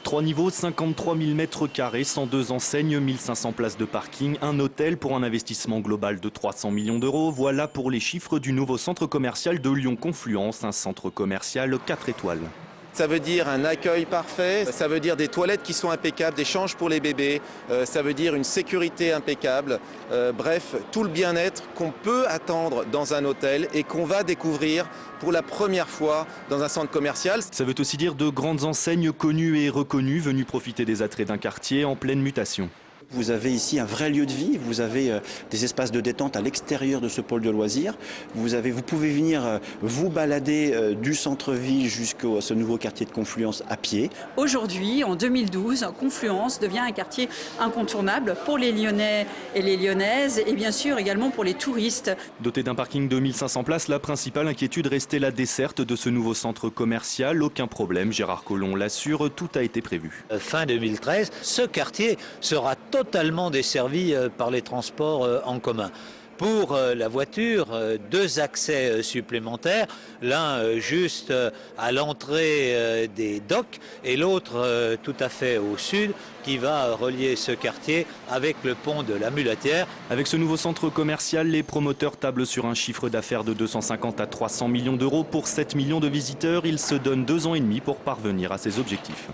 3 niveaux, 53 000 mètres carrés, 102 enseignes, 1500 places de parking, un hôtel pour un investissement global de 300 millions d'euros. Voilà pour les chiffres du nouveau centre commercial de Lyon-Confluence, un centre commercial 4 étoiles. Ça veut dire un accueil parfait, ça veut dire des toilettes qui sont impeccables, des changes pour les bébés, ça veut dire une sécurité impeccable, bref, tout le bien-être qu'on peut attendre dans un hôtel et qu'on va découvrir pour la première fois dans un centre commercial. Ça veut aussi dire de grandes enseignes connues et reconnues, venues profiter des attraits d'un quartier en pleine mutation. Vous avez ici un vrai lieu de vie, vous avez des espaces de détente à l'extérieur de ce pôle de loisirs. Vous pouvez venir vous balader du centre-ville jusqu'à ce nouveau quartier de Confluence à pied. Aujourd'hui, en 2012, Confluence devient un quartier incontournable pour les Lyonnais et les Lyonnaises et bien sûr également pour les touristes. Doté d'un parking de 1500 places, la principale inquiétude restait la desserte de ce nouveau centre commercial. Aucun problème, Gérard Collomb l'assure, tout a été prévu. Fin 2013, ce quartier sera totalement desservi par les transports en commun. Pour la voiture, 2 accès supplémentaires, l'un juste à l'entrée des docks et l'autre tout à fait au sud qui va relier ce quartier avec le pont de la Mulatière. Avec ce nouveau centre commercial, les promoteurs tablent sur un chiffre d'affaires de 250 à 300 millions d'euros pour 7 millions de visiteurs. Ils se donnent 2 ans et demi pour parvenir à ces objectifs.